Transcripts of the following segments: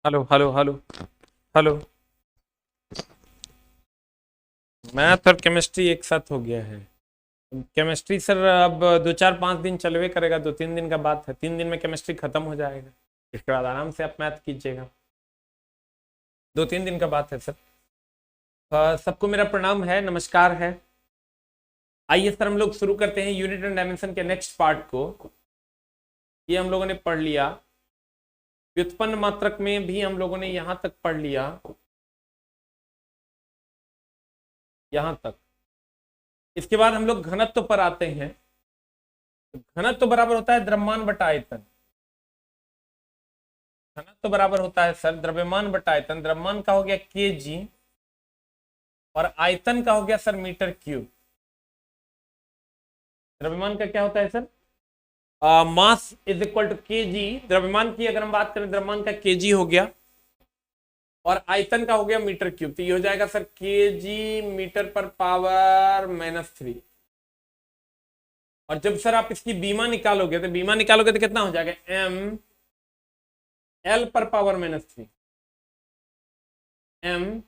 Hello hello hello hello. Math और chemistry एक साथ हो गया है। केमिस्ट्री सर अब 2 4 5 दिन चलवे करेगा, 2 3 दिन का बात है। 3 दिन में केमिस्ट्री खत्म हो जाएगा। इसके बाद आराम से आप मैथ कीजिएगा। 2 3 दिन का बात है सर। सबको मेरा प्रणाम है, नमस्कार है। आइए सर, हम लोग शुरू करते हैं यूनिट एंड डायमेंशन के नेक्स्ट पार्ट को। ये हम लोगों ने पढ़ लिया। व्युत्पन्न मात्रक में भी हम लोगों ने यहां तक पढ़ लिया, यहां तक। इसके बाद हम लोग घनत्व पर आते हैं। घनत्व बराबर होता है द्रव्यमान बटा आयतन। घनत्व बराबर होता है सर द्रव्यमान बटा आयतन। द्रव्यमान का हो गया केजी और आयतन का हो गया सर मीटर क्यूब। द्रव्यमान का क्या होता है sir? Mass is equal to kg. द्रव्यमान की अगर हम बात करें, द्रव्यमान का केजी हो गया और आयतन का हो गया मीटर क्यूब। तो ये हो जाएगा सर केजी मीटर पर पावर -3। और जब सर आप इसकी बीमा निकालोगे तो कितना हो जाएगा? एम एल पर पावर -3। एम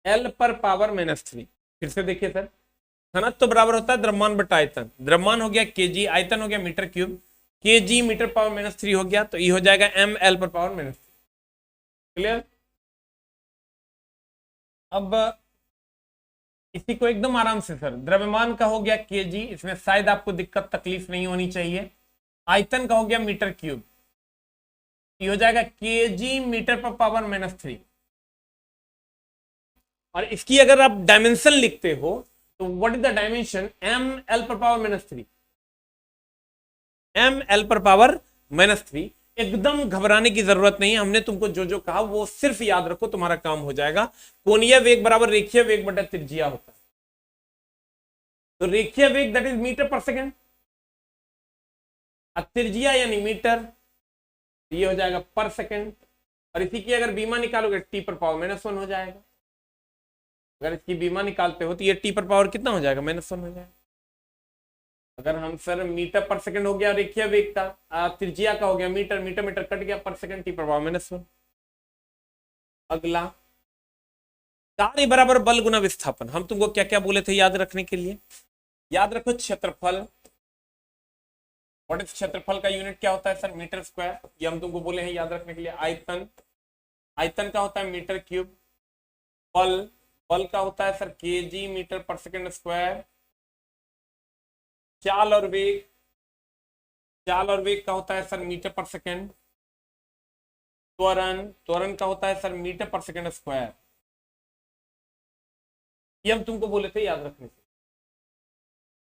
एल पर पावर -3। फिर से देखिए सर, घनत्व तो बराबर होता है द्रव्यमान बटा आयतन। द्रव्यमान हो गया केजी, आयतन हो गया meter cube. Kg meter power -3 हो गया, तो ये हो जाएगा एम एल पर पावर -3। क्लियर? अब इसी को एकदम आराम से सर, द्रव्यमान का हो गया केजी, इसमें शायद आपको दिक्कत तकलीफ नहीं होनी चाहिए। आयतन का हो गया मीटर क्यूब, ये हो जाएगा केजी मीटर पर पावर -3। और इसकी अगर आप डायमेंशन लिखते हो तो what is the dimension? M L पर पावर -3। एम एल पर पावर -3। एकदम घबराने की जरूरत नहीं है। हमने तुमको जो जो कहा वो सिर्फ याद रखो, तुम्हारा काम हो जाएगा। कोणीय वेग बराबर रेखीय वेग बटा त्रिज्या होता है। तो रेखीय वेग दैट इज मीटर पर सेकेंड, त्रिज्या यानी मीटर, ये हो जाएगा पर सेकेंड। और इसी की अगर बीमा निकालोगे टी पर पावर -1 हो जाएगा। अगर इसकी बीमा निकालते हो तो ये टी पर पावर कितना हो जाएगा? -1 हो जाएगा। अगर हम सर मीटर पर सेकंड हो गया रेखीय वेग का, त्रिज्या का हो गया मीटर, मीटर मीटर कट गया, पर सेकंड टी पर पावर -1। अगला कार्य बराबर बल गुना विस्थापन। हम तुमको क्या क्या बोले थे याद रखने के लिए? याद रखो क्षेत्रफल। व्हाट इज क्षेत्रफल का यूनिट क्या होता है सर? Metre square. ये हम तुमको बोले हैं याद रखने के लिए। आयतन, आयतन का होता है मीटर क्यूब। बल, बल का होता है सर केजी मीटर पर सेकंड स्क्वायर। चाल और वेग, चाल और वेग का होता है सर मीटर पर सेकंड। त्वरण, त्वरण का होता है सर मीटर पर सेकंड स्क्वायर। ये हम तुमको बोले थे याद रखने से।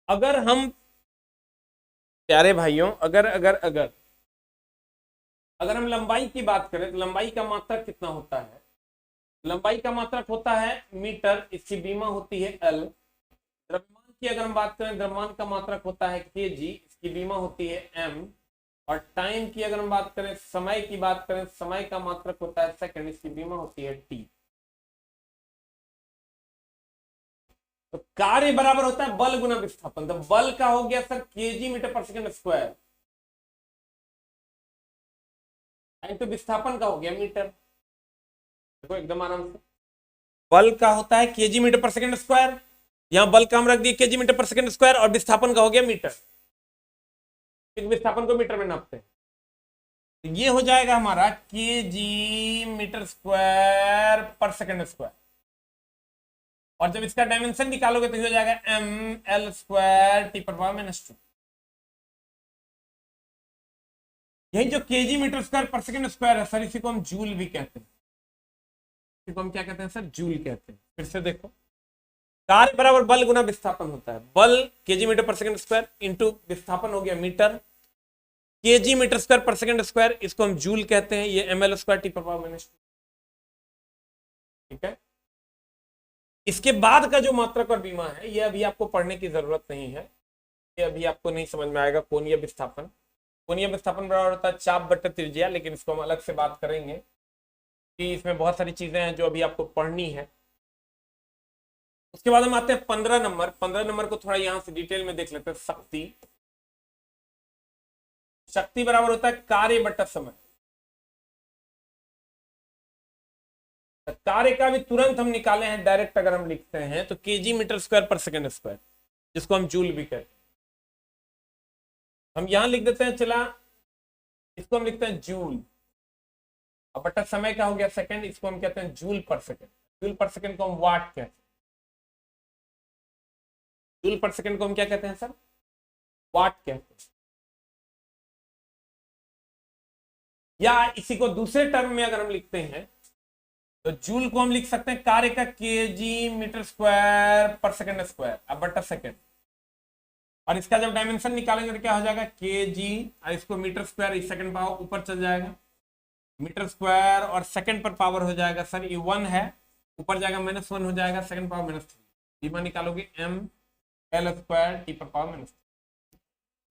अगर हम प्यारे भाइयों, अगर अगर अगर अगर हम लंबाई की बात करें तो लंबाई का मात्रक कितना होता है? लंबाई का मात्रक होता है मीटर, इसकी बीमा होती है एल। द्रव्यमान की अगर हम बात करें, द्रव्यमान का मात्रक होता है केजी, इसकी बीमा होती है एम। और टाइम की अगर हम बात करें, समय की बात करें, समय का मात्रक होता है सेकंड, इसकी बीमा होती है टी। तो कार्य बराबर होता है बल गुना विस्थापन। तो बल का हो गया सर केजी मीटर पर सेकंड स्क्वायर, तो विस्थापन का हो गया मीटर। देखो एकदम आराम से, बल का होता है केजी मीटर पर सेकंड स्क्वायर, यहां बल का हम रख दिए केजी मीटर पर सेकंड स्क्वायर, और विस्थापन का हो गया मीटर। विस्थापन को मीटर में नापते हैं। तो ये हो जाएगा हमारा केजी मीटर स्क्वायर पर सेकंड स्क्वायर। और जब इसका डायमेंशन निकालोगे तो ये हो जाएगा एम एल स्क्वायर टी पर पावर -2। यही जो केजी मीटर स्क्वायर पर सेकंड स्क्वायर है सर, इसी को हम जूल भी कहते हैं। इसी को हम क्या कहते हैं सर? जूल कहते हैं। फिर से देखो, कार्य बराबर बल गुना विस्थापन होता है। बल केजी मीटर पर सेकंड स्क्वायर इंटू विस्थापन हो गया मीटर। केजी मीटर स्क्वायर पर सेकंड स्क्वायर, इसको हम जूल कहते हैं। ये एम एल स्क्वायर टी पर पावर -2। ठीक है। इसके बाद का जो मात्रक और बीमा है, ये अभी आपको पढ़ने की जरूरत नहीं है, ये अभी आपको नहीं समझ में आएगा। कोणीय विस्थापन, कोणीय विस्थापन बराबर होता है चाप बटा त्रिज्या, लेकिन इसको हम अलग से बात करेंगे कि इसमें बहुत सारी चीजें हैं जो अभी आपको पढ़नी है। उसके बाद हम आते हैं 15 नंबर। 15 नंबर को थोड़ा यहां से डिटेल में देख लेते हैं। शक्ति, शक्ति बराबर होता है कार्य बटा समय। कार्य का भी तुरंत हम निकाले हैं डायरेक्ट, अगर हम लिखते हैं तो केजी मीटर स्क्वायर पर सेकेंड स्क्वायर, जिसको हम जूल भी कहते हैं। हम यहां लिख देते हैं, चला इसको हम लिखते हैं जूल, अब बटा समय का हो गया सेकंड, इसको हम कहते हैं जूल पर सेकंड। जूल पर सेकंड को हम वाट कहते हैं। जूल पर सेकंड को हम क्या कहते हैं सर? वाट कहते हैं। या इसी को दूसरे टर्म में अगर हम लिखते हैं तो जूल को हम लिख सकते हैं कार्य का केजी मीटर स्क्वायर पर सेकंड स्क्वायर, अब बटा सेकंड। और इसका जब डायमेंशन निकालेंगे तो क्या हो जाएगा? केजी, और इसको मीटर स्क्वायर, सेकंड पावर ऊपर चल जाएगा, मीटर स्क्वायर और सेकंड पर पावर हो जाएगा सर, ये 1 है, ऊपर जाएगा -1 हो जाएगा, सेकंड पावर -3, बीमा निकालोगे m l स्क्वायर टी पर पावर -3।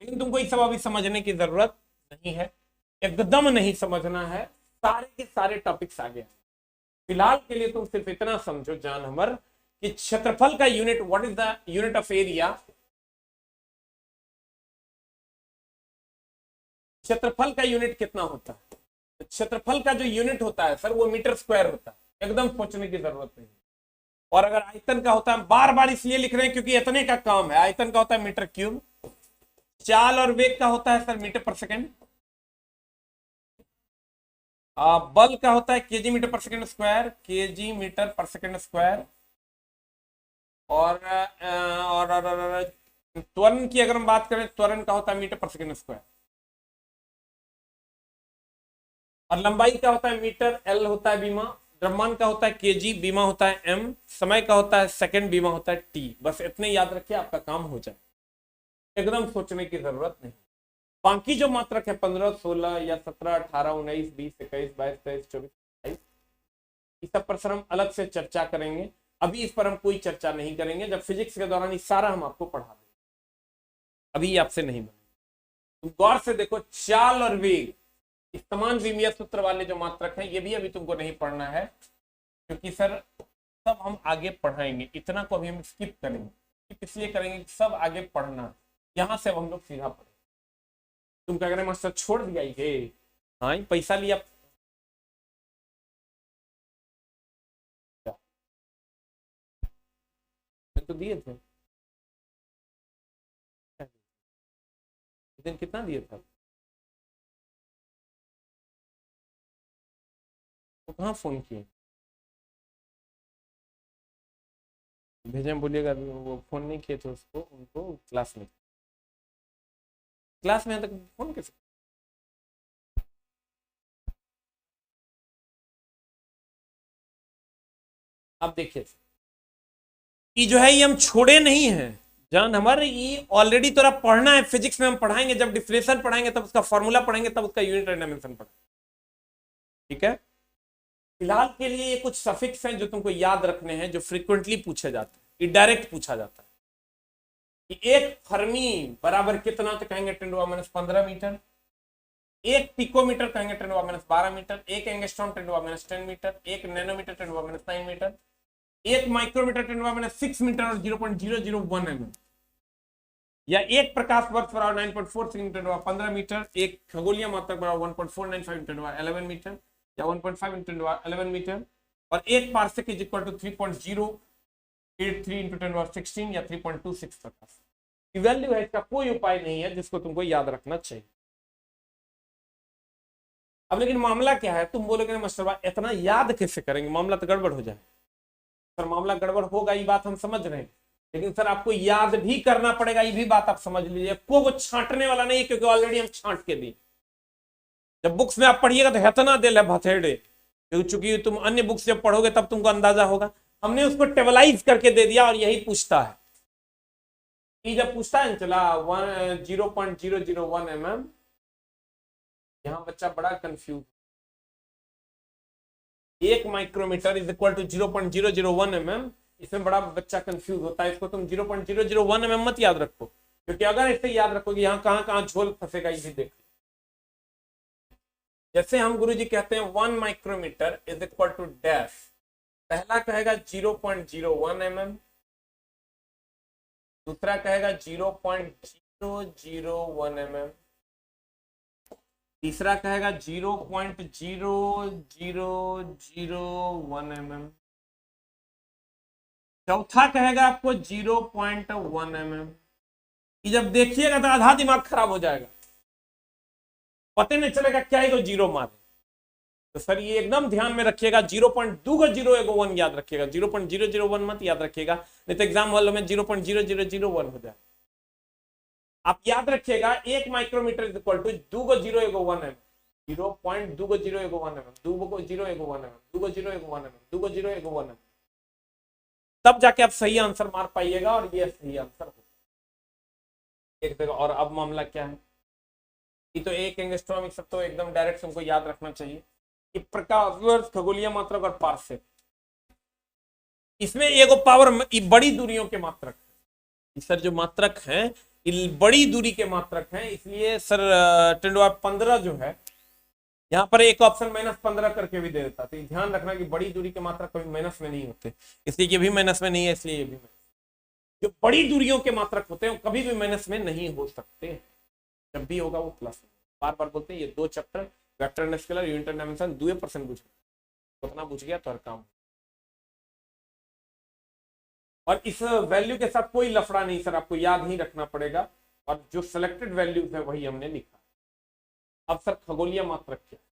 लेकिन तुमको ये सब अभी समझने की जरूरत नहीं है, एकदम नहीं समझना है, सारे के सारे टॉपिक्स आ गए। फिलहाल के लिए तुम सिर्फ इतना समझो जान हमर कि क्षेत्रफल का unit, what is the unit of area. क्षेत्रफल का यूनिट कितना होता है? क्षेत्रफल का जो यूनिट होता है सर वो मीटर स्क्वायर होता है, एकदम सोचने की जरूरत नहीं। और अगर आयतन का होता है, बार बार इसलिए लिख रहे हैं क्योंकि इतने का काम है, आयतन का होता है मीटर क्यूब, चाल और वेग का होता है सर मीटर पर सेकंड, बल का होता है केजी मीटर पर सेकंड स्क्वायर, केजी मीटर पर सेकंड स्क्वायर, और त्वरण की अगर हम बात करें, त्वरण का होता है मीटर पर सेकंड स्क्वायर, और लंबाई का होता है मीटर, एल होता है बीमा, द्रव्यमान का होता है केजी, बीमा होता है एम, समय का होता है सेकंड, बीमा होता है टी। बस इतने याद रखिए, आपका काम हो जाए, एकदम सोचने की जरूरत नहीं। बाकी जो मात्रक है 15, 16 या 17, 18, 19, 20, 21, 22, 23, 24, 28, इस सब पर सर हम अलग से चर्चा करेंगे। अभी इस पर हम कोई चर्चा नहीं करेंगे, जब फिजिक्स के दौरान ये सारा हम आपको पढ़ा देंगे, अभी आपसे नहीं बनेगा। तुम गौर से देखो, चाल और वेग, समान विमीय सूत्र वाले जो मात्रक हैं, ये भी अभी तुमको नहीं पढ़ना है, क्योंकि सर सब हम आगे पढ़ाएंगे, इतना को अभी हम स्किप करेंगे। इसलिए करेंगे कि सब आगे पढ़ना, यहां से अब हम लोग सीधा पढ़ेंगे। तुम क्या करें मास्टर, छोड़ दिया ये, हाँ पैसा लिया, तो दिए थे दिन, कितना दिए था तो कहाँ फोन किए? भेजे बोलिएगा, वो फोन नहीं किए थे उसको, उनको क्लास में, क्लास में तक फोन कैसे? अब देखिए, ये जो है ये हम छोड़े नहीं है जान हमारे, ये ऑलरेडी तोरा पढ़ना है। फिजिक्स में हम पढ़ाएंगे, जब डिफ्लेशन पढ़ाएंगे तब उसका फॉर्मूला पढ़ेंगे, तब उसका यूनिट एंड डायमेंशन पढ़ेंगे, ठीक है। फिलहाल के लिए ये कुछ सफिक्स हैं जो तुमको याद रखने हैं, जो फ्रीक्वेंटली पूछे जाते हैं, ये डायरेक्ट पूछा जाता है कि एक फर्मी बराबर कितना, तो कहेंगे 10⁻15 मीटर, एक पिकोमीटर कहेंगे 10⁻12 मीटर, एक एंगस्ट्रॉम 10⁻10 मीटर, एक नैनोमीटर 10⁻9 मीटर, एक माइक्रोमीटर 10⁻6 मीटर और 0.001 mm, या एक प्रकाश वर्ष बराबर 9.46 मीटर 15 मीटर, एक खगोलीय मात्रक बराबर 1.495 मीटर 11 मीटर या 1.5 मीटर 11 मीटर, और एक parsec is equal to 3.083 into 10⁻16 या 3.26 प्रकाश। वैल्यू है, इसका कोई उपाय नहीं है जिसको तुमको याद रखना चाहिए। अब लेकिन मामला क्या है, तुम बोलोगे मास्टर इतना याद कैसे करेंगे, मामला तो गड़बड़ हो जाए। सर मामला गड़बड़ होगा, ये बात हम समझ रहे हैं, लेकिन सर आपको याद भी करना पड़ेगा, ये भी बात आप समझ लीजिए। को वो छांटने वाला नहीं है, क्योंकि ऑलरेडी हम छांट के दी। जब बुक्स में आप पढ़िएगा तो हेतना दिल है भथेड़े, क्योंकि चूंकि तुम अन्य बुक्स जब पढ़ोगे तब तुमको अंदाजा होगा। हमने उसको टेबलाइज करके दे दिया, और यही पूछता है। ये जब पूछता है चला 0.001 mm, यहां बच्चा बड़ा confuse, 1 micrometer is equal to 0.001 mm, इसमें बड़ा बच्चा कंफ्यूज होता है। इसको तुम 0.001 mm मत याद रखो, क्योंकि अगर इसे याद रखोगे यहाँ कहां झोल फंसेगा, ये देख। जैसे हम गुरुजी कहते हैं 1 micrometer is equal to dash, पहला कहेगा 0.01 mm, दूसरा कहेगा 0.001 mm, तीसरा कहेगा 0.0001 mm, चौथा कहेगा आपको 0.1 mm। जब देखिएगा तो आधा दिमाग खराब हो जाएगा, पता नहीं चलेगा क्या है, जीरो मारे। तो सर ये एकदम ध्यान में रखिएगा, 0.201 याद रखिएगा, 0.001 मत याद रखिएगा, नहीं तो एग्जाम हॉल में 0.0001 हो जाए। आप याद रखिएगा 1 micrometer is equal to 2.001 mm, 0.2.001 mm, 2.001 mm, 2.001 mm, 2.001 mm, तब जाके आप सही आंसर मार पाइएगा और ये सही आंसर होगा। एक जगह और अब मामला क्या है, ये तो एक एंगस्ट्रॉम सब तो एकदम डायरेक्ट हमको याद रखना चाहिए कि प्रकाश वर्ष, खगोलीय मात्रक और पार्सेक, इसमें एगो पावर बड़ी दूरियों के मात्रक है। सर जो मात्रक है बड़ी दूरी के मात्रक हैं, इसलिए सर 10⁻15 जो है यहाँ पर एक ऑप्शन -15 करके भी दे देता। तो ध्यान रखना कि बड़ी दूरी के मात्रक कभी माइनस में नहीं होते, इसलिए ये भी माइनस में नहीं है, इसलिए ये भी जो बड़ी दूरियों के मात्रक होते हैं कभी भी माइनस में नहीं हो सकते, जब भी होगा वो प्लस। बार बार बोलते हैं ये दो chapter vector and scalar unit and dimension 2% बुझ गया, उतना बुझ गया तो हर काम। और इस वैल्यू के साथ कोई लफड़ा नहीं सर, आपको याद ही रखना पड़ेगा, और जो सिलेक्टेड वैल्यूज है वही हमने लिखा। अब सर खगोलीय मात्रक क्या है,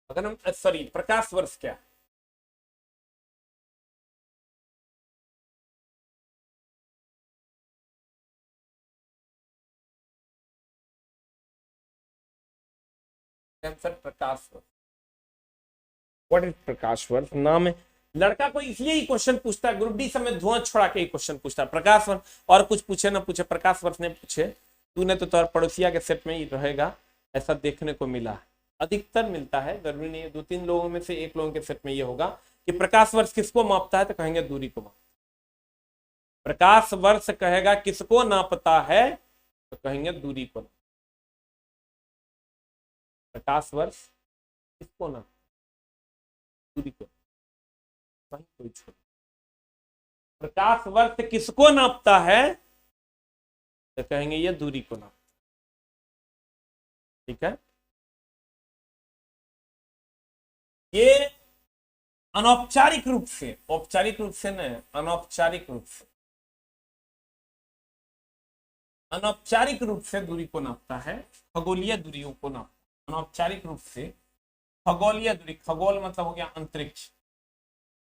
अगर हम सॉरी प्रकाश वर्ष क्या है, सर प्रकाश वर्ष, व्हाट इज प्रकाश वर्ष, नाम है। लड़का को इसलिए ही क्वेश्चन पूछता है, ग्रुप डी समय धुआं छोड़ा के ही क्वेश्चन पूछता है प्रकाश वर्ष, और कुछ पूछे ना पूछे प्रकाश वर्ष ने पूछे, तूने तो तोहर पड़ोसिया के सेट में ही रहेगा, ऐसा देखने को मिला है, अधिकतर मिलता है, जरूरी नहीं है, 2-3 लोगों में से एक लोगों के सेट में ये होगा कि प्रकाश वर्ष किसको मापता है, तो कहेंगे दूरी को मापता। प्रकाश वर्ष कहेगा किसको नापता है, तो कहेंगे दूरी को। प्रकाश वर्ष किसको नापता, दूरी को, वही कोई छोड़। प्रकाश वर्ष किसको नापता है, तो कहेंगे ये दूरी को नापता, ठीक है। ये अनौपचारिक रूप से, औपचारिक रूप से नहीं, अनौपचारिक रूप से, अनौपचारिक रूप से दूरी को नापता है, खगोलीय दूरियों को नापता है अनौपचारिक रूप से। खगोलीय दूरी, खगोल मतलब हो गया अंतरिक्ष,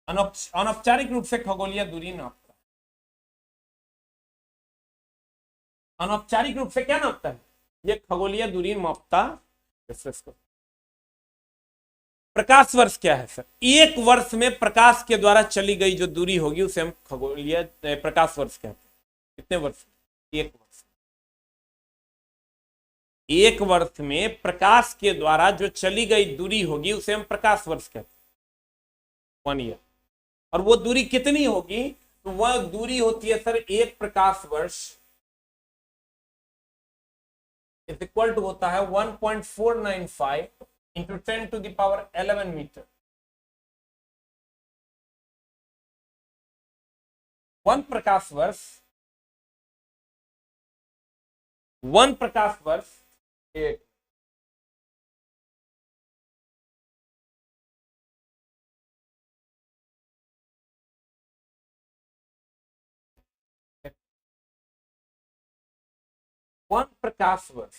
अनौपचारिक रूप से खगोलीय दूरी नापता है। अनौपचारिक रूप से क्या नापता है, ये खगोलीय दूरी मापता। प्रकाश वर्ष क्या है सर, एक वर्ष में प्रकाश के द्वारा चली गई जो दूरी होगी उसे हम खगोलीय प्रकाश वर्ष कहते हैं। कितने वर्ष, एक वर्ष, एक वर्ष में प्रकाश के द्वारा जो चली गई दूरी होगी उसे हम प्रकाश वर्ष कहते हैं, 1 ईयर। और वो दूरी कितनी होगी, तो वह दूरी होती है सर एक प्रकाश वर्ष इज इक्वल टू होता है 1.495 इंटू 10⁻11 मीटर। 1 प्रकाश वर्ष, 1 प्रकाश वर्ष एक, वन प्रकाश वर्ष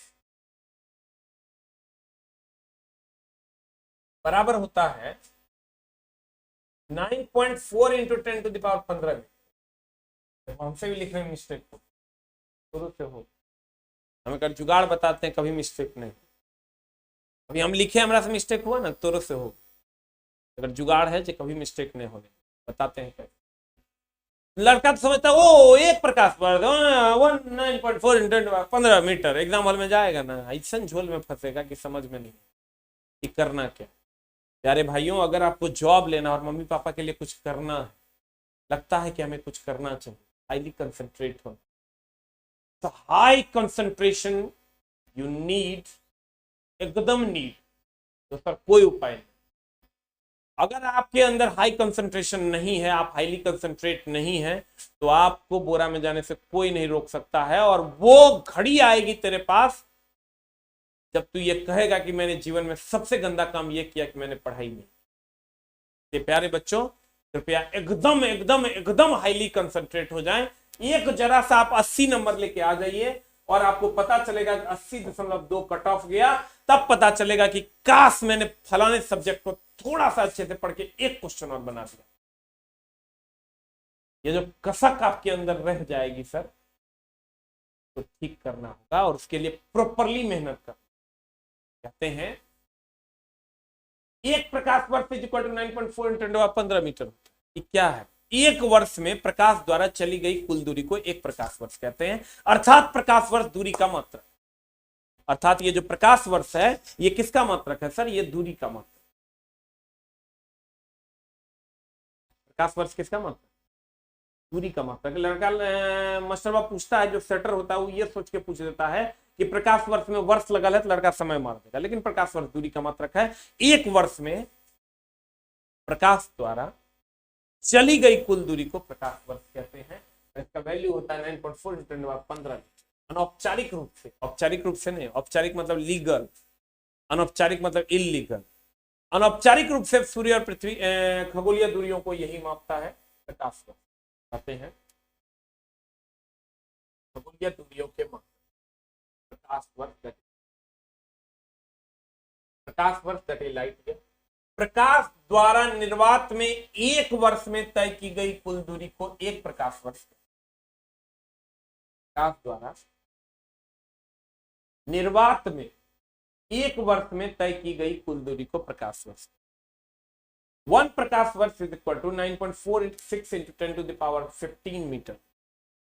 बराबर होता है 9.4 इंटू 10⁻15 में। हमसे भी लिखने में मिस्टेक हो, शुरू से हो, हमें कर जुगाड़ बताते हैं, कभी मिस्टेक नहीं। अभी हम लिखे हमारा से मिस्टेक हुआ ना, तोरो से हो, अगर जुगाड़ है जो कभी मिस्टेक नहीं होने बताते हैं कैसे। लड़का तो समझता है ओ एक प्रकाश वर्ष 9.4 इंटू 15 मीटर, एग्जाम हॉल में जाएगा ना ऐसा झोल में फंसेगा कि समझ में नहीं कि करना क्या। प्यारे भाइयों, अगर आपको जॉब लेना और मम्मी पापा के लिए कुछ करना है, लगता है कि हमें कुछ करना चाहिए, हाईली कंसंट्रेट हो, तो हाई कंसंट्रेशन यू नीड, एकदम नीड, तो सर कोई उपाय नहीं। अगर आपके अंदर हाई कंसंट्रेशन नहीं है, आप हाईली कंसंट्रेट नहीं है, तो आपको बोरा में जाने से कोई नहीं रोक सकता है। और वो घड़ी आएगी तेरे पास जब तू ये कहेगा कि मैंने जीवन में सबसे गंदा काम ये किया कि मैंने पढ़ाई नहीं। ये प्यारे बच्चों, कृपया एकदम एकदम एकदम हाईली कंसंट्रेट हो जाएं। एक जरा सा आप 80 नंबर लेके आ जाइए और आपको पता चलेगा कि 80.2 कट ऑफ गया, तब पता चलेगा कि काश मैंने फलाने सब्जेक्ट को थोड़ा सा अच्छे से पढ़ के एक क्वेश्चन और बना दिया। ये जो कसक आपके अंदर रह जाएगी सर, तो ठीक करना होगा और उसके लिए प्रॉपरली मेहनत कर। कहते हैं एक प्रकाश वर्ष इज इक्वल टू 9.4 × 10⁻15 मीटर। क्या है? एक वर्ष में प्रकाश द्वारा चली गई कुल दूरी को एक प्रकाश वर्ष कहते हैं, अर्थात प्रकाश वर्ष दूरी का मात्रक। अर्थात ये जो प्रकाश वर्ष है ये किसका मात्रक है सर? ये दूरी का मात्रक। प्रकाश वर्ष किसका मात्रक? दूरी का मात्रक। लड़का मास्टरबा पूछता है, जो सेटर होता है वो ये सोच के पूछ देता है कि प्रकाश वर्ष में वर्ष लगा है तो लड़का समय मार देगा, लेकिन प्रकाश वर्ष दूरी का मात्रक है। एक वर्ष में प्रकाश द्वारा चली गई कुल दूरी को प्रकाश वर्ष कहते हैं। इसका वैल्यू होता है 9.4 × 10⁻15। अनौपचारिक रूप से, औपचारिक रूप से नहीं, औपचारिक मतलब लीगल, अनौपचारिक मतलब इलीगल। अनौपचारिक रूप से सूर्य और पृथ्वी खगोलीय दूरियों को यही मापता है प्रकाश वर्ष कहते हैं। खगोलीय दूरियों के माप प्रकाश वर्ष, प्रकाश वर्ष दैट लाइट ईयर। प्रकाश द्वारा निर्वात में एक वर्ष में तय की गई कुल दूरी को एक प्रकाश वर्ष। प्रकाश द्वारा निर्वात में एक वर्ष में तय की गई कुल दूरी को प्रकाश वर्ष। 1 प्रकाश वर्ष इज इक्वल टू 9.46 × 10⁻15 मीटर।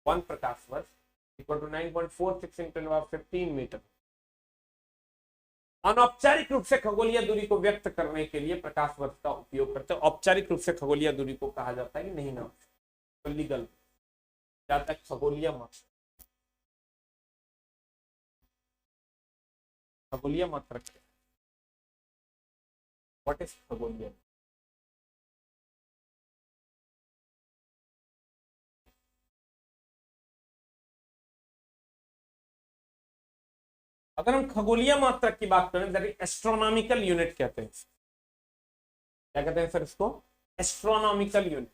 1 प्रकाश वर्ष इक्वल टू 9.46 × 10⁻15 मीटर। अनौपचारिक रूप से खगोलीय दूरी को व्यक्त करने के लिए प्रकाश वर्ष का उपयोग करते हैं। औपचारिक रूप से खगोलीय दूरी को कहा जाता है कि नहीं ना, तो लीगल जाता है खगोलीय मात्रक। खगोलीय मात्रक व्हाट इज खगोलीय? अगर हम खगोलीय मात्रक की बात करें, दैट इज एस्ट्रोनॉमिकल यूनिट कहते हैं। क्या कहते हैं सर इसको? Astronomical unit.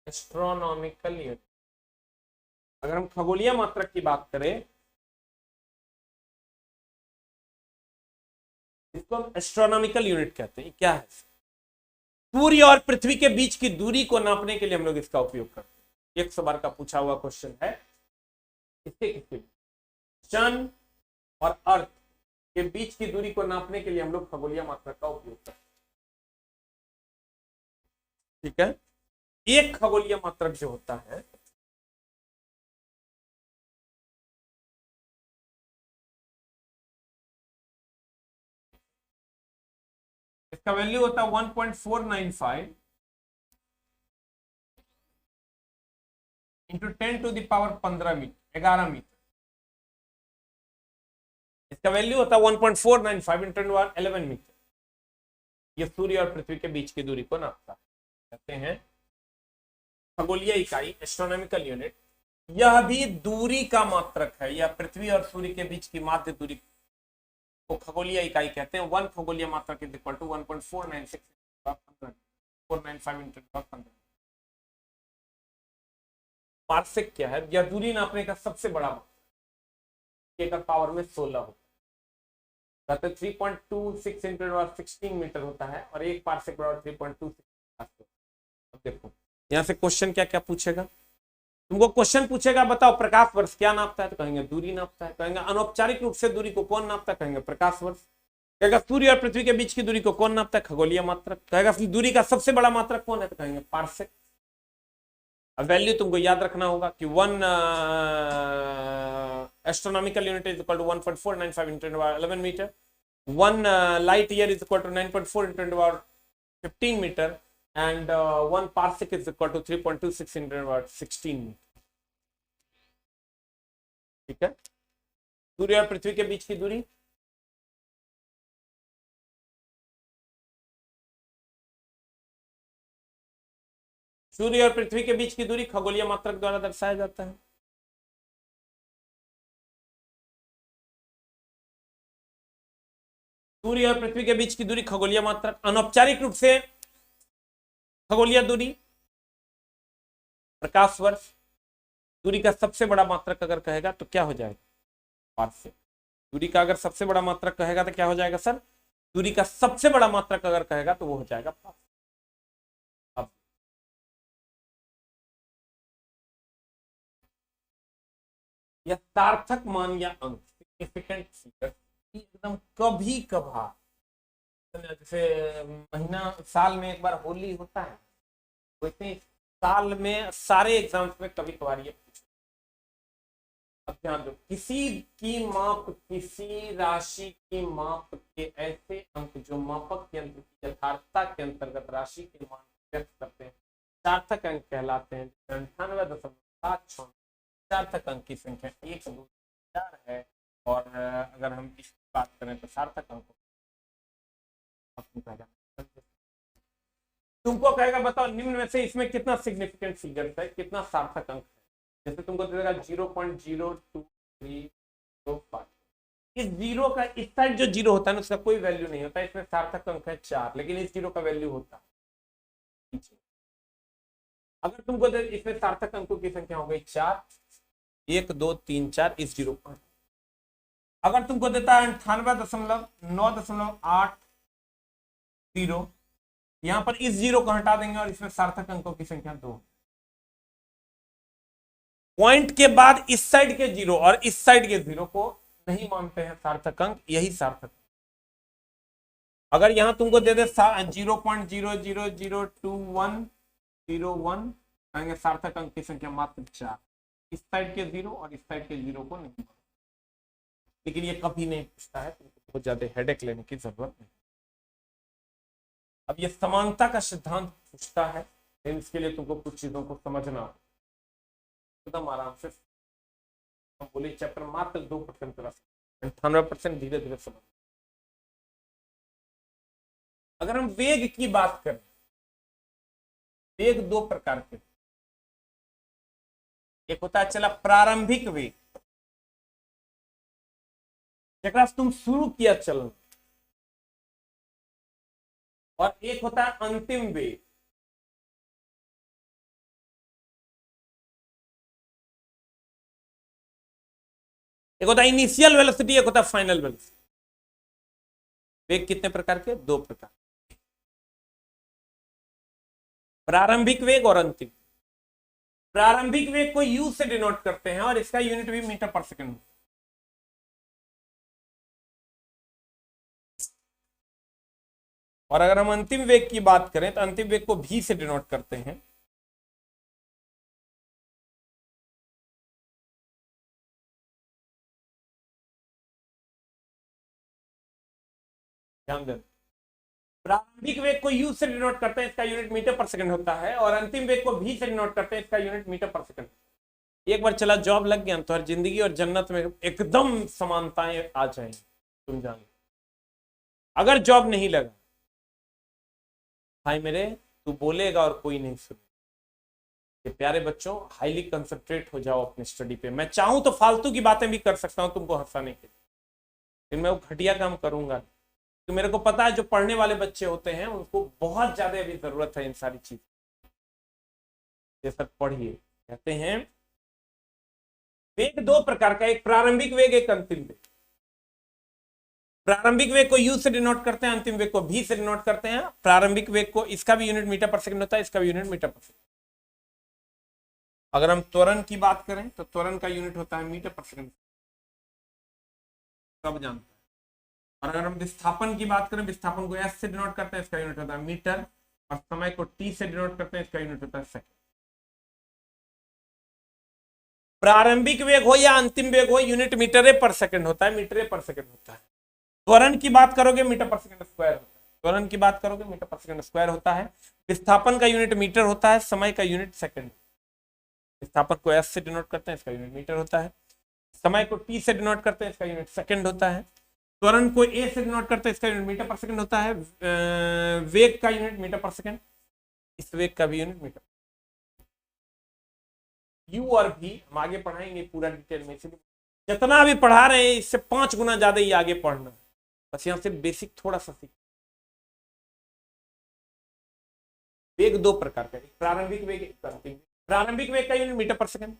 Astronomical unit. अगर हम खगोलीय मात्रक की बात करें, इसको हम एस्ट्रोनॉमिकल यूनिट कहते हैं। क्या है? सूर्य और पृथ्वी के बीच की दूरी को नापने के लिए हम लोग इसका उपयोग करते हैं। 100 बार का पूछा हुआ क्वेश्चन है। इसके चंद्र और अर्थ के बीच की दूरी को नापने के लिए हम लोग खगोलीय मात्रक का उपयोग करते हैं। ठीक है, एक खगोलीय मात्रक जो होता है इसका वैल्यू होता है 1.495 इंटू 10⁻15 मीटर, 11 मीटर। इसका वैल्यू होता है 1.495 इंटू 11 मीटर। ये सूर्य और पृथ्वी के बीच की दूरी को नापता है। कहते हैं खगोलीय इकाई, एस्ट्रोनॉमिकल यूनिट। यह भी दूरी का मात्रक है। यह पृथ्वी और सूर्य के बीच की माध्य दूरी को खगोलीय इकाई कहते हैं। 1 खगोलीय मात्रक is equal to 1.496 495 into 15। Parsec क्या है? यह दूरी नापने का सबसे बड़ा मात्रक, का पावर में 16 होता है। 3.26 इंटू 16 मीटर होता है और एक पार्सेक बराबर 3.26। अब देखो यहां से क्वेश्चन क्या क्या पूछेगा। तुमको क्वेश्चन पूछेगा बताओ प्रकाश वर्ष क्या नापता है, तो कहेंगे दूरी नापता है। कहेंगे अनौपचारिक रूप से दूरी को कौन नापता है, कहेंगे प्रकाश वर्ष। कहेगा सूर्य और पृथ्वी के बीच की दूरी को कौन नापता है, खगोलीय मात्रक। कहेगा दूरी का सबसे बड़ा मात्रक कौन है, तो कहेंगे पार्सेक। अब वैल्यू तुमको याद रखना होगा कि 1 astronomical unit is equal to 1.495 into 11 meter. 1 light year is equal to 9.4 into 15 meter and 1 parsec is equal to 3.26 into 16 meter. ठीक है, सूर्य और पृथ्वी के बीच की दूरी सूर्य और पृथ्वी के बीच की दूरी खगोलीय मात्रक द्वारा दर्शाया जाता है। सूर्य और पृथ्वी के बीच की दूरी खगोलीय मात्रक, अनौपचारिक रूप से खगोलीय दूरी प्रकाश वर्ष। दूरी का सबसे बड़ा मात्रक अगर कहेगा तो क्या हो जाएगा? पार्सेल। दूरी का अगर सबसे बड़ा मात्रक कहेगा तो क्या हो जाएगा सर? दूरी का सबसे बड़ा मात्रक अगर कहेगा तो वो हो जाएगा पार्सेल। अब यह सार्थक मान या अंक, सिग्निफिकेंट फिगर, एकदम कभी कभार, जैसे महीना साल में एक बार होली होता है, वैसे साल में सारे एग्जाम्स में कभी कभार ये पूछो। अब ध्यान दो, किसी की माप, किसी राशि की माप के ऐसे अंक जो मापक यंत्र की यथार्थता के अंतर्गत राशि के मान व्यक्त करते हैं सार्थक अंक कहलाते हैं। 98.76 सार्थक अंक की संख्या 1, 2, 4 है। और अगर हम इसकी बात करें तो सार्थक अंक तुमको कहेगा बताओ निम्न में से इसमें कितना सिग्निफिकेंट फिगर है, कितना सार्थक अंक है। जैसे तुमको देगा 0.02305। इस जीरो का इस साइड जो जीरो होता है ना उसका कोई वैल्यू नहीं होता, इसमें सार्थक अंक है 4, लेकिन इस जीरो का वैल्यू होता है। अगर तुमको इसमें सार्थक अंकों की संख्या हो गई 4, 1, 2, 3, 4, इस जीरो पर अगर तुमको देता है 98.980, यहां पर इस जीरो को हटा देंगे और इसमें सार्थक अंकों की संख्या 2। पॉइंट के बाद इस साइड के जीरो और इस साइड के जीरो को नहीं मानते हैं सार्थक अंक, यही सार्थक। अगर यहां तुमको दे दे 0.0002101 कहेंगे सार्थक अंक की संख्या मात्र 4। इस साइड के जीरो और इस साइड के जीरो को नहीं, लेकिन ये कभी नहीं पूछता है, तुमको बहुत ज्यादा हेडेक लेने की जरूरत नहीं। अब ये समानता का सिद्धांत पूछता है, लेकिन इसके लिए तुमको कुछ चीजों को समझना हो एकदम आराम से। हम बोले चैप्टर मात्र 2% का, 98% धीरे धीरे समझ। अगर हम वेग की बात करें, वेग 2 प्रकार के, एक होता है चला प्रारंभिक वेग, जरा तुम शुरू किया चलना, और एक होता है अंतिम वेग। एक होता है इनिशियल वेलोसिटी, एक होता है फाइनल वेलोसिटी। वेग कितने प्रकार के? 2 प्रकार, प्रारंभिक वेग और अंतिम। प्रारंभिक वेग को यू से डिनोट करते हैं और इसका यूनिट भी मीटर पर सेकंड। और अगर हम अंतिम वेग की बात करें तो अंतिम वेग को भी से डिनोट करते हैं। ध्यान दें, प्रारंभिक वेग को यू से डिनोट करते हैं, इसका यूनिट मीटर पर सेकंड होता है, और अंतिम वेग को भी से डिनोट करते हैं, इसका यूनिट मीटर पर सेकंड। एक बार चला जॉब लग गया तो हर जिंदगी और जन्नत में एकदम समानताएं आ जाएंगी, तुम जान। अगर जॉब नहीं लगा भाई मेरे, तू बोलेगा और कोई नहीं सुने। प्यारे बच्चों, हाईली कंसंट्रेट हो जाओ अपने स्टडी पे। मैं चाहूं तो फालतू की बातें भी कर सकता हूं तुमको हंसाने के लिए, लेकिन मैं वो घटिया काम करूंगा। तो मेरे को पता है जो पढ़ने वाले बच्चे होते हैं उनको बहुत ज्यादा अभी जरूरत है इन सारी चीज। ये सब पढ़िए। कहते हैं वेग 2 प्रकार का, एक प्रारंभिक वेग, एक अंतिम वेग। प्रारंभिक वेग को यू से डिनोट करते हैं, अंतिम वेग को भी से डिनोट करते हैं। प्रारंभिक वेग को, इसका भी यूनिट मीटर पर सेकंड होता है, इसका भी यूनिट मीटर पर सेकंड। अगर हम त्वरण की बात करें तो त्वरण का यूनिट होता है मीटर पर सेकंड, सब जानते हैं। और अगर हम विस्थापन की बात करें, विस्थापन को एस से डिनोट करते हैं, इसका यूनिट होता है मीटर। और समय को टी से डिनोट करते हैं, इसका यूनिट होता है सेकंड। प्रारंभिक वेग हो या अंतिम वेग हो, यूनिट मीटर पर सेकंड होता है, मीटर पर सेकंड होता है। त्वरण की बात करोगे मीटर पर सेकंड स्क्वायर होता है, त्वरण की बात करोगे मीटर पर सेकंड स्क्वायर होता है। विस्थापन का यूनिट मीटर होता है, समय का यूनिट सेकंड। विस्थापन को एस से डिनोट करते हैं, इसका यूनिट मीटर होता है। समय को टी से डिनोट करते हैं, इसका यूनिट सेकंड होता है। त्वरण को ए से डिनोट करते हैं, इसका यूनिट मीटर पर सेकंड होता है। वेग का यूनिट मीटर पर सेकंड, इस वेग का भी यूनिट मीटर। u और v हम आगे पढ़ाएंगे पूरा डिटेल में, इसलिए जितना भी पढ़ा रहे हैं इससे 5 गुना ज्यादा ही आगे पढ़ना है, बस यहाँ से बेसिक थोड़ा सा सीख। वेग दो प्रकार का, प्रारंभिक वेग, एक अंतिम। प्रारंभिक वेग का यूनिट मीटर पर सेकंड,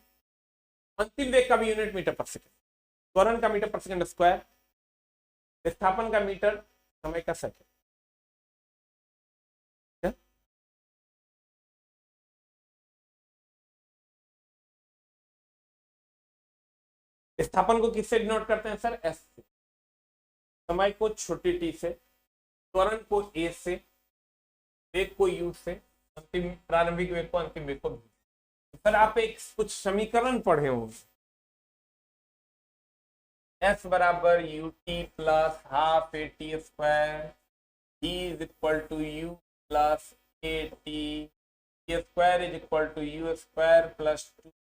अंतिम वेग का भी यूनिट मीटर पर सेकंड। त्वरण का मीटर पर सेकंड स्क्वायर, विस्थापन का मीटर, समय का सेकंड। विस्थापन को किससे डिनोट करते हैं सर? एस से। समय को छोटी टी से, त्वरण को ए से, वेग को यू से, अंतिम प्रारंभिक वेग को अंतिम वेग को भी। सर आप एक कुछ समीकरण पढ़े होंगे, एस बराबर U T plus half A T square, D is equal to U plus A T, A square is equal to U square plus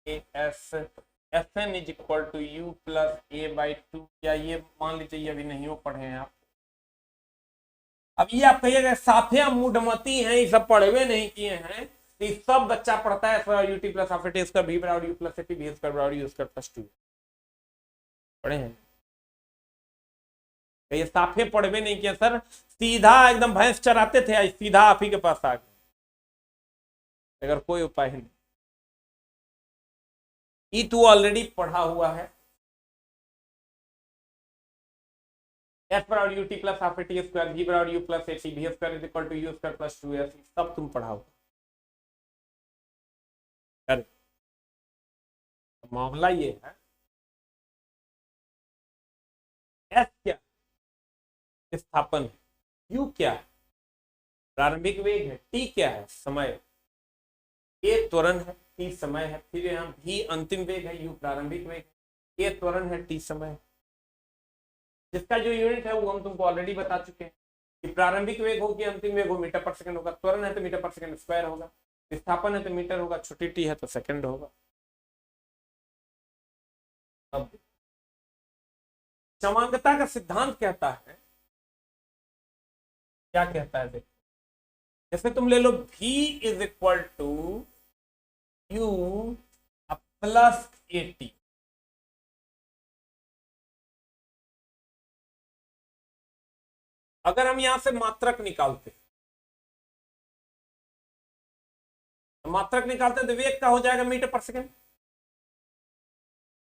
2as, Fn is equal to U plus a/2। या ये मान लीजिए ये अभी नहीं हो पढ़े हैं आप। अब ये आप कहिएगा साफिया मूढ़मती हैं, ये सब पढ़े हुए नहीं किए हैं, तो ये सब बच्चा पढ़ता है U T plus half A T square B बराबर U plus A T B square बराबर यू स्क्वायर प्लस 2 पढ़े हैं। ये साफे पढ़े हुए नहीं किए सर, सीधा एकदम भैंस चराते थे, सीधा आप ही के पास आ गए, अगर कोई उपाय नहीं। E2 ऑलरेडी पढ़ा हुआ है, S बराबर U T plus half A T square, V बराबर U plus A T, V square is equal to U square plus 2s, सब तुम पढ़ा हुआ। अरे मामला ये है, S क्या विस्थापन है, U क्या है प्रारंभिक वेग है, T क्या है समय, A त्वरण है, T समय है, फिर यहाँ V अंतिम वेग है, U प्रारंभिक वेग है, A त्वरण है, T समय है। जिसका जो यूनिट है वो हम तुमको ऑलरेडी बता चुके हैं कि प्रारंभिक वेग हो कि अंतिम वेग हो मीटर पर सेकंड होगा, त्वरण है तो मीटर पर सेकंड स्क्वायर होगा, विस्थापन है तो मीटर होगा, छोटी टी है तो सेकंड होगा। अब समांगता का सिद्धांत कहता है, क्या कहता है देखो, जैसे तुम ले लो V is equal to U plus A T, अगर हम यहां से मात्रक निकालते, मात्रक निकालते तो वेग का हो जाएगा मीटर पर सेकंड।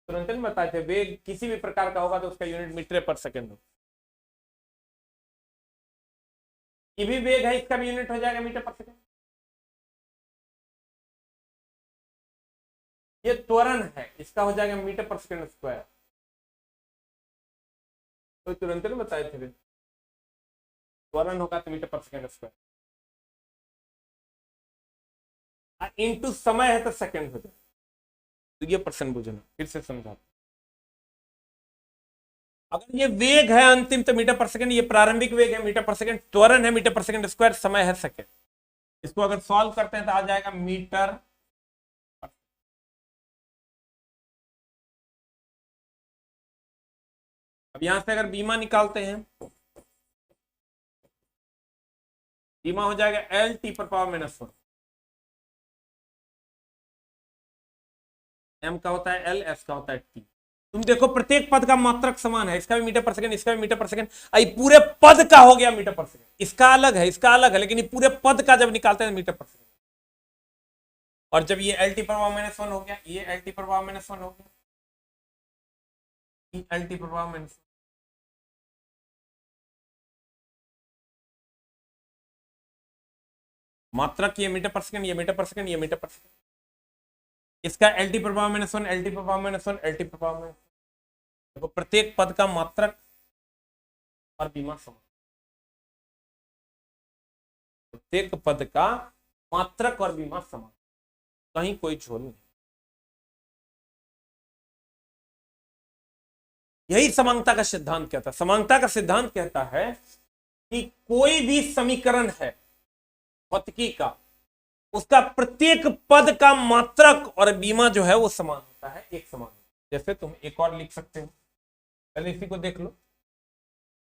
तुरंत नहीं बताए थे, वेग किसी भी प्रकार का होगा तो उसका यूनिट मीटर पर सेकंड हो। ये भी वेग है, इसका भी यूनिट हो जाएगा मीटर पर सेकंड। ये त्वरण है, इसका हो जाएगा मीटर पर सेकंड स्क्वायर। तो तुरंत नहीं बताए थे, त्वरण होगा तो मीटर पर सेकंड स्क्वायर, इनटू समय है तो सेकंड हो जाए। तो ये प्रश्न बुझना, फिर से समझा, अगर ये वेग है अंतिम तो मीटर पर सेकंड, ये प्रारंभिक वेग है मीटर पर सेकंड, त्वरण है मीटर पर सेकंड स्क्वायर, समय है सेकंड। इसको अगर सॉल्व करते हैं तो आ जाएगा मीटर। अब यहां से अगर बीमा निकालते हैं, बीमा हो जाएगा एल टी पर पावर -1, एम का होता है एल, एस का होता है टी। तुम देखो प्रत्येक पद का मात्रक समान है, इसका भी मीटर पर सेकंड, इसका भी मीटर पर सेकंड, पूरे पद का हो गया मीटर पर सेकंड, इसका अलग है इसका अलग है, लेकिन ये पूरे पद का जब निकालते हैं मीटर पर सेकंड। और जब ये एल टी पर पावर -1 हो गया, ये एल टी पर पावर -1 हो गया, एल टी पर पावर -1, मात्रक ये मीटर पर सेकंड, ये मीटर पर सेकंड, ये मीटर पर सेकंड, इसका एल टी पर पावर -1, एल टी पर पावर -1, एल टी पर पावर -1। देखो प्रत्येक पद का मात्रक और बीमा समान, प्रत्येक पद का मात्रक और बीमा समान, कहीं कोई झोल नहीं। यही समांगता का सिद्धांत कहता है। समांगता का सिद्धांत कहता है कि कोई भी समीकरण है भौतिकी का, उसका प्रत्येक पद का मात्रक और बीमा जो है वो समान होता है, एक समान। जैसे तुम एक और लिख सकते हो, पहले इसी को देख लो,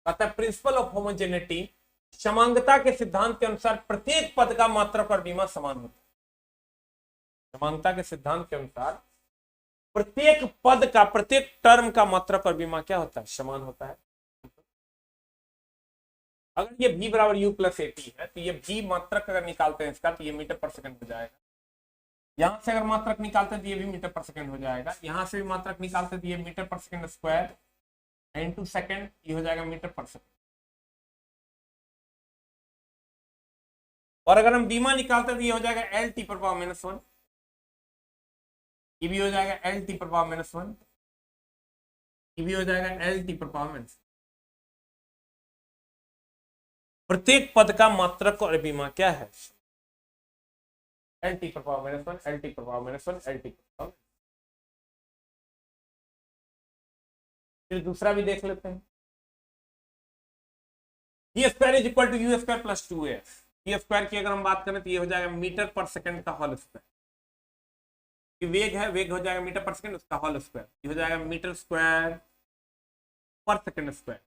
कहता है प्रिंसिपल ऑफ होमोजेनिटी, समांगता के सिद्धांत के अनुसार प्रत्येक पद का मात्रक और बीमा समान होता है। समानता के सिद्धांत के अनुसार प्रत्येक पद का, प्रत्येक टर्म का मात्रक और बीमा क्या होता है, समान होता है। अगर ये v बराबर u प्लस ए टी है तो ये v मात्रक अगर निकालते हैं इसका तो ये मीटर पर सेकंड हो जाएगा। यहां से अगर मात्रक निकालते हैं तो ये भी मीटर पर सेकंड हो जाएगा। यहां से भी मात्रक निकालते हैं तो ये मीटर पर सेकंड स्क्वायर इनटू सेकंड, ये हो जाएगा मीटर पर सेकंड। और अगर हम बीमा निकालते हैं तो ये हो जाएगा एल टी पर पावर माइनस 1, ये भी हो जाएगा एल टी पर पावर माइनस 1, ये भी हो जाएगा एल टी पर पावर माइनस। प्रत्येक पद का मात्रक और बीमा क्या है, एल टी पर पावर माइनस 1, एल टी पर पावर माइनस 1, एल टी पर पावर। फिर दूसरा भी देख लेते हैं। ये square is equal to U square plus 2a। ये स्क्वायर की अगर हम बात करें तो ये हो जाएगा मीटर पर सेकंड का होल स्क्वायर। वेग है, वेग हो जाएगा मीटर पर सेकंड, उसका होल स्क्वायर, ये हो जाएगा मीटर स्क्वायर पर सेकंड स्क्वायर।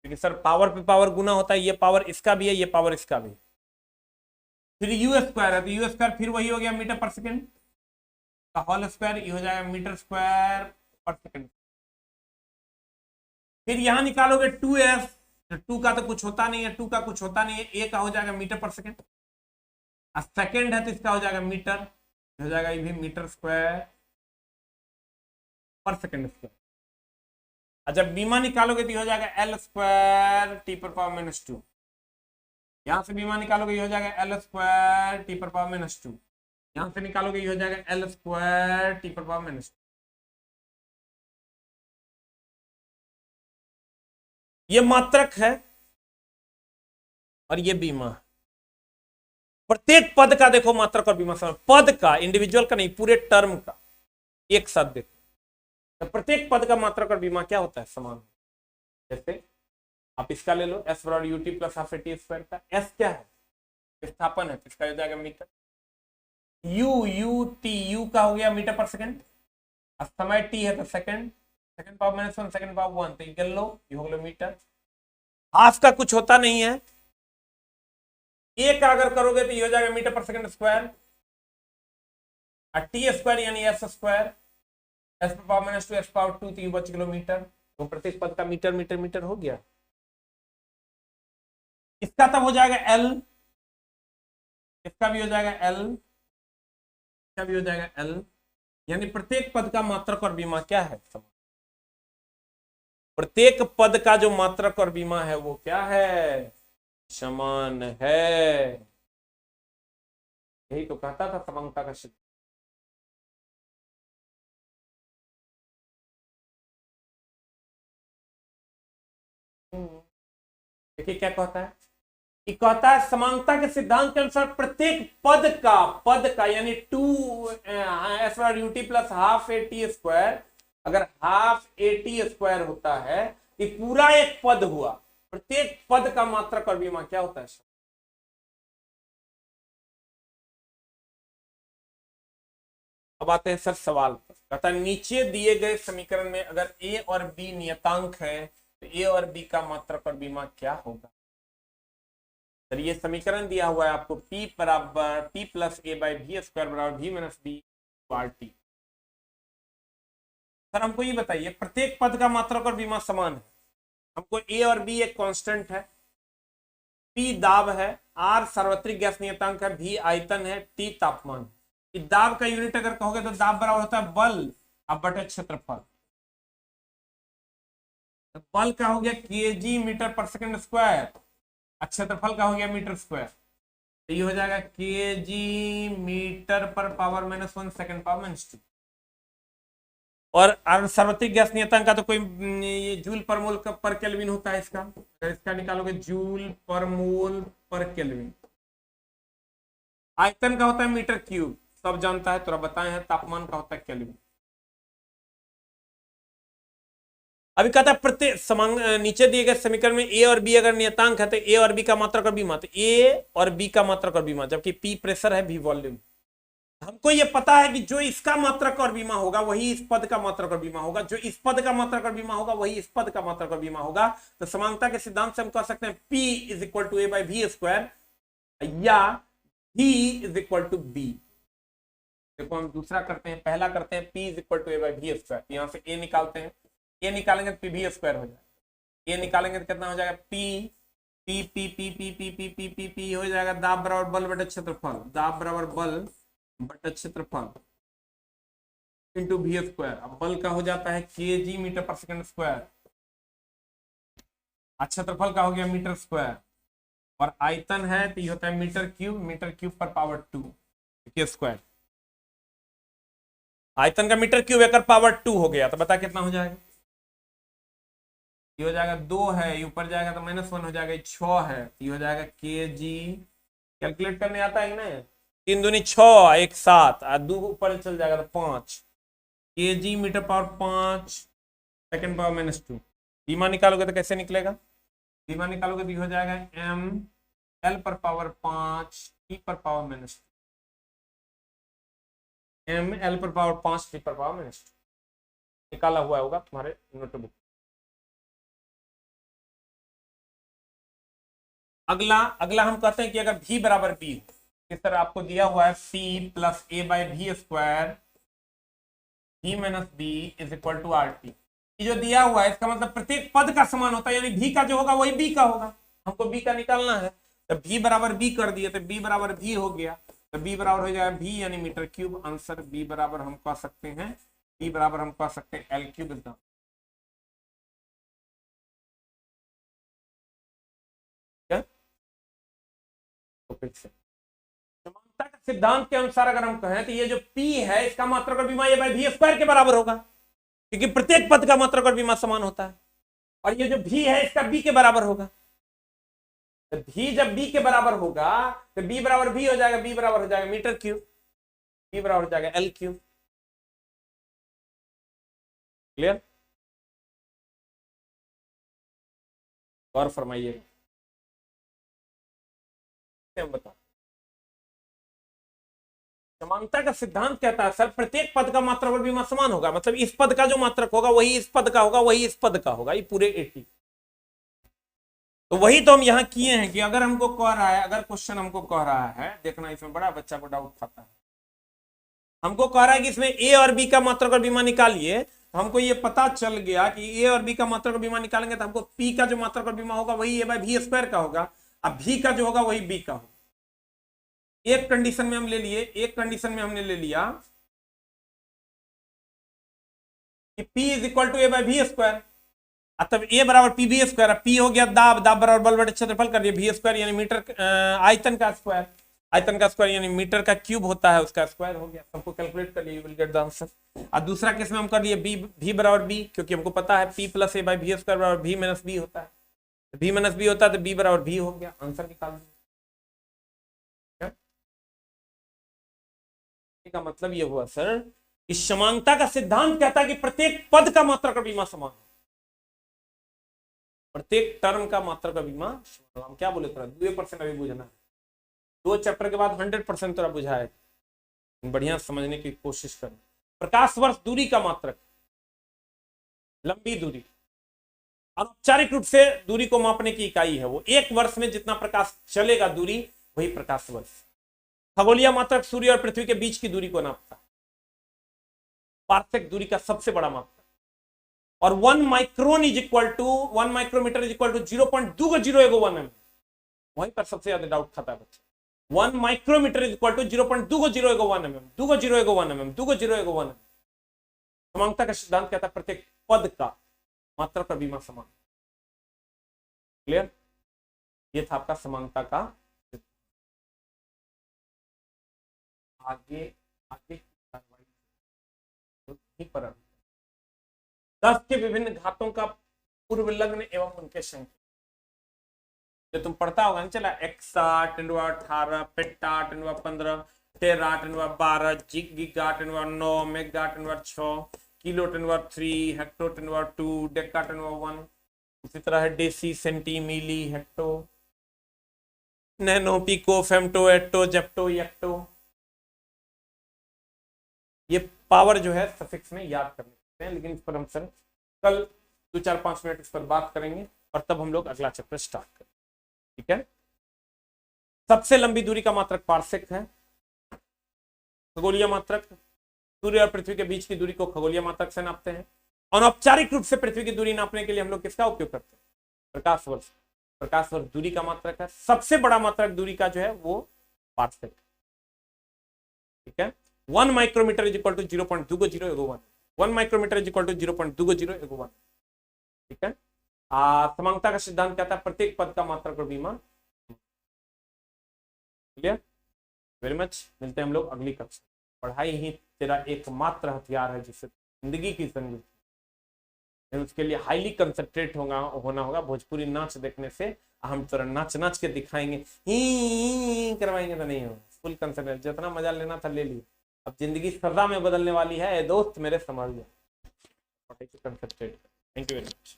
क्योंकि सर पावर पे पावर गुना होता है, ये पावर इसका भी है, ये पावर इसका भी। फिर यू स्क्वायर है तो यू स्क्वायर फिर वही हो गया मीटर पर सेकंड का होल स्क्वायर, ये हो जाएगा मीटर स्क्वायर पर सेकंड। फिर यहां निकालोगे 2s, तो 2 का तो कुछ होता नहीं है, 2 का कुछ होता नहीं है, a का हो जाएगा मीटर पर सेकंड, सेकंड है तो इसका हो जाएगा मीटर, हो जाएगा ये भी मीटर स्क्वायर पर सेकंड स्क्वायर। जब बीमा निकालोगे तो ये हो जाएगा एल स्क्वायर टी पर पावर माइनस 2। यहां से बीमा निकालोगे ये हो जाएगा एल स्क्वायर टी पर पावर माइनस 2। यहां से निकालोगे ये हो जाएगा एल स्क्वायर टी पर पावर माइनस 2। ये मात्रक है और ये बीमा। प्रत्येक पद का देखो मात्रक और बीमा समान, पद का, इंडिविजुअल का नहीं, पूरे टर्म का एक साथ देखो तो प्रत्येक पद का मात्रक और बीमा क्या होता है, समान। जैसे आप इसका ले लो, एस बराबर UT plus half A T square का, एस क्या है, विस्थापन है, इसका हो जाएगा मीटर। यू टी, यू का हो गया मीटर पर सेकंड, समय टी है तो second, second power minus 1, second power 1, तो ये कर लो, ये हो गया मीटर। हाफ का कुछ होता नहीं है, ए का अगर करोगे तो ये हो जाएगा मीटर पर सेकंड स्क्वायर, टी स्क्वायर यानी एस स्क्वायर, एस पर पावर माइनस 2, एस पावर 2, तो ये बच किलोमीटर। तो प्रत्येक पद का मीटर मीटर मीटर हो गया। इसका तब हो जाएगा एल, इसका भी हो जाएगा एल, इसका भी हो जाएगा एल, यानी प्रत्येक पद का मात्रक और बीमा क्या है, समान। प्रत्येक पद का जो मात्रक और बीमा है वो क्या है, समान है। यही तो कहता था समानता का सिद्धांत। देखिए क्या कहता है, कि कहता है समानता के सिद्धांत के अनुसार प्रत्येक पद का यानी 2 S bar UT plus half A T square, अगर हाफ ए टी स्क्वायर होता है कि पूरा एक पद हुआ, प्रत्येक पद का मात्रक और बीमा क्या होता है। अब आते हैं सर सवाल पर। कहता है नीचे दिए गए समीकरण में अगर ए और बी नियतांक है तो ए और बी का मात्रक और बीमा क्या होगा। सर ये समीकरण दिया हुआ है आपको, P बराबर P plus A by V square बराबर भी माइनस बी बार टी। सर हमको ये बताइए प्रत्येक पद का मात्रक और बीमा समान है, हमको ए और बी एक कांस्टेंट है, P दाब है, R सार्वत्रिक गैस नियतांक है, V आयतन है, T तापमान है। दाब का यूनिट अगर कहोगे तो दाब बराबर होता है बल अब बटे क्षेत्रफल। तो बल का हो गया केजी मीटर पर सेकंड स्क्वायर, क्षेत्रफल का हो गया मीटर स्क्वायर, तो ये हो जाएगा केजी मीटर पर power minus 1 second power minus 2। और सार्वत्रिक गैस नियतांक का तो कोई ये जूल पर मोल पर केल्विन होता है इसका, अगर इसका निकालोगे जूल पर मोल पर केल्विन। आयतन का होता है मीटर क्यूब, सब जानता है, थोड़ा बताए हैं। तापमान का होता है केल्विन। अभी कहता है प्रत्येक नीचे दिए गए समीकरण में ए और बी अगर नियतांक है तो ए और बी का मात्रक और बीमा, तो ए और बी का मात्रक और बीमा, जबकि पी प्रेशर है, भी वॉल्यूम। हमको ये पता है कि जो इसका मात्रक और बीमा होगा वही इस पद का मात्रक और बीमा होगा, जो इस पद का मात्रक और बीमा होगा वही इस पद का मात्रक और बीमा होगा। तो समानता के सिद्धांत से हम कह सकते हैं P is equal to A by V square या V is equal to B. देखो हम दूसरा करते हैं, पहला करते हैं P is equal to A by V square. यहाँ से A निकालते हैं, A निकालेंगे तो पी वी स्क्वायर हो जाएगा। A निकालेंगे तो कितना हो जाएगा P P P P P P P P P P हो जाएगा दाब बराबर बल बटे क्षेत्रफल, दाब बराबर बल बटे क्षेत्रफल इंटू वी स्क्वायर। अब बल का हो जाता है kg मीटर पर सेकंड स्क्वायर, क्षेत्रफल का हो गया मीटर स्क्वायर, और आयतन है तो ये होता है मीटर क्यूब पर पावर 2 के स्क्वायर। आयतन का मीटर क्यूब एकर पावर 2 हो गया, तो बता कितना हो जाएगा। ये हो जाएगा 2 है, ये ऊपर जाएगा तो -1 हो जाएगा, 6 है, ये हो जाएगा kg। कैलकुलेट करने आता है ना, 3 दूनी 6 1 7 और 2 ऊपर चल जाएगा तो 5 kg meter power 5 second power -2। बीमा निकालोगे तो कैसे निकलेगा, बीमा निकालोगे तो हो जाएगा m l पर पावर 5 t पर पावर -2, m l पर पावर 5 t पर पावर -2 निकाला हुआ होगा तुम्हारे नोटबुक। अगला हम कहते हैं कि अगर v बराबर b, इस तरह आपको दिया हुआ है c plus a by V square v minus b is equal to R T. ये जो दिया हुआ है इसका मतलब प्रत्येक पद का समान होता है, यानी v का जो होगा वही b का होगा। हमको b का निकालना है, तो v बराबर b कर दिए तो b बराबर v हो गया, तो b बराबर हो जाएगा v यानी मीटर क्यूब। आंसर b बराबर हम कह सकते हैं, b बराबर हम कह सकते हैं l क्यूब एकदम। समानता के सिद्धांत के अनुसार अगर हम कहें तो ये जो P है इसका मात्रक और विमा ये बाई वी स्क्वायर के बराबर होगा, क्योंकि प्रत्येक पद का मात्रक और विमा समान होता है। और ये जो V है इसका B के बराबर होगा, तो V जब B के बराबर होगा तो B बराबर V हो जाएगा, B बराबर हो जाएगा मीटर क्यूब, B बराबर हो जाएगा L क्यूब। क्लियर, और फरमाइए बता। समानता का सिद्धांत कहता है सर प्रत्येक पद का मात्रक और विमा समान होगा, मतलब इस पद का जो मात्रक होगा वही इस पद का होगा, वही इस पद का होगा, ये पूरे 80। तो वही तो हम यहाँ किए हैं कि अगर हमको कह रहा है, अगर क्वेश्चन हमको कह रहा है, देखना इसमें बड़ा बच्चा को डाउट खाता है, हमको कह रहा है कि इसमें ए और बी का मात्रक और विमा निकालिए, तो हमको ये पता चल गया कि ए और बी का मात्रक और विमा निकालेंगे तो हमको पी का जो मात्रक और विमा होगा वही ए बाई वी स्क्वायर का होगा, अब भी का जो होगा वही बी का होगा। एक कंडीशन में हम ले लिए, एक कंडीशन में हमने ले लिया कि P is equal to A by V square, तब ए बराबर पी वी स्क्वायर, पी हो गया दाब, दाब बराबर बल बटे क्षेत्रफल कर दिया, वी स्क्वायर यानी मीटर आयतन का स्क्वायर, आयतन का स्क्वायर यानी मीटर का क्यूब होता है उसका स्क्वायर हो गया। सबको कैलकुलेट कर लिए, you will get the answer. और दूसरा केस में हम कर लिए बी, भी बराबर बी, क्योंकि हमको पता है P plus A by V square बराबर भी माइनस बी होता है, भी माइनस बी होता है तो बी बराबर भी हो गया, आंसर निकाल दिया। का मतलब ये हुआ सर कि समानता का सिद्धांत कहता है कि प्रत्येक पद का मात्रक और विमा समान है, प्रत्येक टर्म का मात्रक और विमा। हम क्या बोले थोड़ा 2% अभी बुझना है, 2 चैप्टर के बाद 100% थोड़ा बुझाए, बढ़िया समझने की कोशिश करें। प्रकाश वर्ष दूरी का मात्रक, लंबी दूरी, अनौपचारिक रूप से दूरी को मापने की इकाई है वो, 1 वर्ष में जितना प्रकाश चलेगा दूरी वही प्रकाश वर्ष। खगोलीय मात्रक सूर्य और पृथ्वी के बीच की दूरी को नापता है, पार्सेक दूरी का सबसे बड़ा मात्रक। और 1 micron is equal to 1 micrometer is equal to 0.201 mm, वहीं पर सबसे ज्यादा डाउट खाता है बच्चे। 1 micrometer is equal to 0.201 mm, 201 mm, 201 mm। समानता का सिद्धांत कहता है प्रत्येक पद का मात्रक और विमा समान। क्लियर, ये था आपका समानता का। आगे आगे पर 10 के विभिन्न घातों का पूर्व लग्न एवं उनके संख्या जो तुम पढ़ता होगा ना, चला exa 18 peta 15 tera 12 giga 9 mega 6 kilo 3 hecto 2 deca 1। इसी तरह है deci centi milli hecto nano pico femto atto zepto yocto. ये पावर जो है सफिक्स में याद कर सकते हैं, लेकिन इस पर हम सर कल 2-4-5 मिनट इस पर बात करेंगे और तब हम लोग अगला चैप्टर स्टार्ट करेंगे। ठीक है, सबसे लंबी दूरी का मात्रक पार्सेक है, खगोलीय मात्रक, सूर्य और पृथ्वी के बीच की दूरी को खगोलीय मात्रक से नापते हैं। अनौपचारिक रूप से पृथ्वी की दूरी नापने के लिए हम लोग किसका उपयोग करते हैं? प्रकाश वर्ष। प्रकाश वर्ष दूरी का मात्रक है। सबसे बड़ा मात्रक दूरी का जो है वो पार्सेक, ठीक है। 1 micrometer is equal to 0.201। 1 micrometer is equal to 0.201, ठीक है। समांगता का सिद्धांत कहता है प्रत्येक पद का मात्रक और विमान। क्लियर? Very much. मिलते हैं हम लोग अगली कक्षा। पढ़ाई ही तेरा एकमात्र हथियार है जिससे जिंदगी की जिंदगी, उसके लिए हाईली कंसंट्रेट होना होगा। भोजपुरी नाच देखने से हम तुरंत नाच नाच के दिखाएंगे, ही करवाएंगे तो नहीं होगा। फुल कंसंट्रेट, जितना मजा लेना था ले लिया। अब जिंदगी सजा में बदलने वाली है दोस्त मेरे, समझ जाओ। Concentrate. Thank you very much.